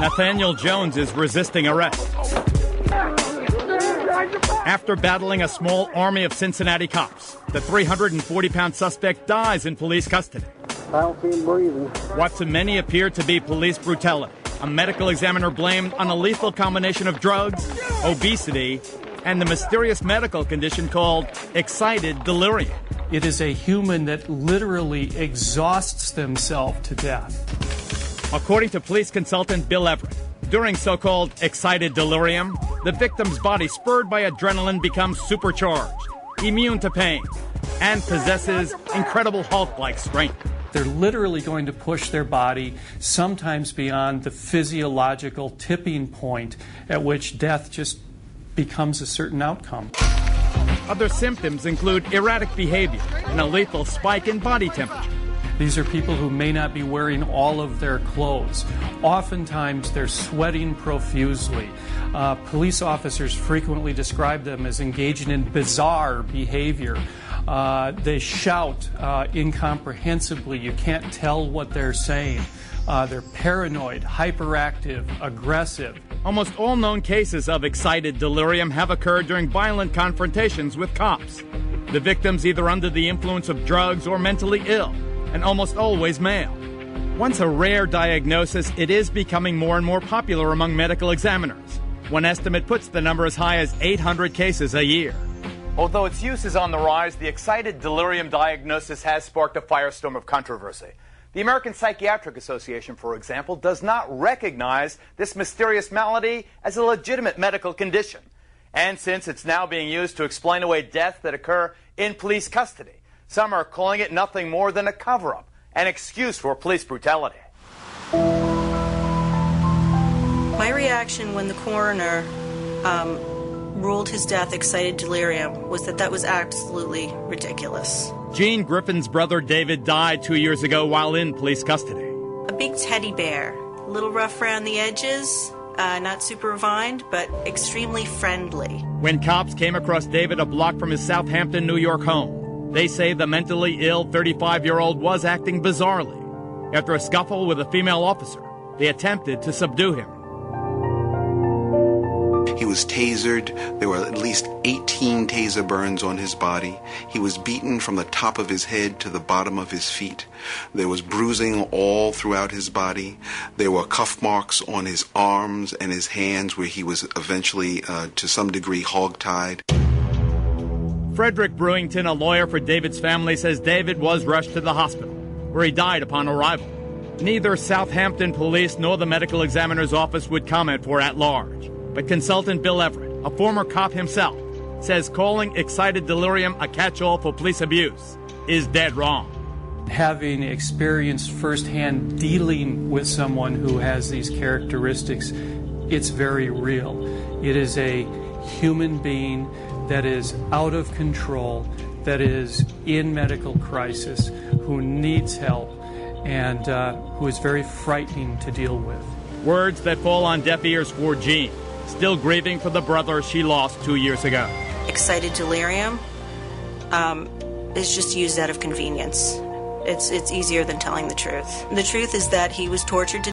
Nathaniel Jones is resisting arrest after battling a small army of Cincinnati cops. The 340-pound suspect dies in police custody. I don't see him breathing. What to many appeared to be police brutality. A medical examiner blamed on a lethal combination of drugs, obesity, and the mysterious medical condition called excited delirium. It is a human that literally exhausts themselves to death. According to police consultant Bill Everett, during so-called excited delirium, the victim's body, spurred by adrenaline, becomes supercharged, immune to pain, and possesses incredible Hulk-like strength. They're literally going to push their body sometimes beyond the physiological tipping point at which death just becomes a certain outcome. Other symptoms include erratic behavior and a lethal spike in body temperature. These are people who may not be wearing all of their clothes. Oftentimes, they're sweating profusely. Police officers frequently describe them as engaging in bizarre behavior. They shout incomprehensibly. You can't tell what they're saying. They're paranoid, hyperactive, aggressive. Almost all known cases of excited delirium have occurred during violent confrontations with cops. The victims either under the influence of drugs or mentally ill, and almost always male. Once a rare diagnosis, it is becoming more and more popular among medical examiners. One estimate puts the number as high as 800 cases a year. Although its use is on the rise, the excited delirium diagnosis has sparked a firestorm of controversy. The American Psychiatric Association, for example, does not recognize this mysterious malady as a legitimate medical condition. And since it's now being used to explain away deaths that occur in police custody, some are calling it nothing more than a cover-up, an excuse for police brutality. My reaction when the coroner ruled his death excited delirium was that was absolutely ridiculous. Jean Griffin's brother David died 2 years ago while in police custody. A big teddy bear, a little rough around the edges, not super refined, but extremely friendly. When cops came across David a block from his Southampton, New York home, they say the mentally ill 35-year-old was acting bizarrely. After a scuffle with a female officer, they attempted to subdue him. He was tasered. There were at least 18 taser burns on his body. He was beaten from the top of his head to the bottom of his feet. There was bruising all throughout his body. There were cuff marks on his arms and his hands where he was eventually, to some degree, hogtied. Frederick Brewington, a lawyer for David's family, says David was rushed to the hospital, where he died upon arrival. Neither Southampton police nor the medical examiner's office would comment for at large. But consultant Bill Everett, a former cop himself, says calling excited delirium a catch-all for police abuse is dead wrong. Having experienced firsthand dealing with someone who has these characteristics, it's very real. It is a human being that is out of control, that is in medical crisis, who needs help, and who is very frightening to deal with. Words that fall on deaf ears for Jean, still grieving for the brother she lost 2 years ago. Excited delirium is just used out of convenience. It's easier than telling the truth. The truth is that he was tortured to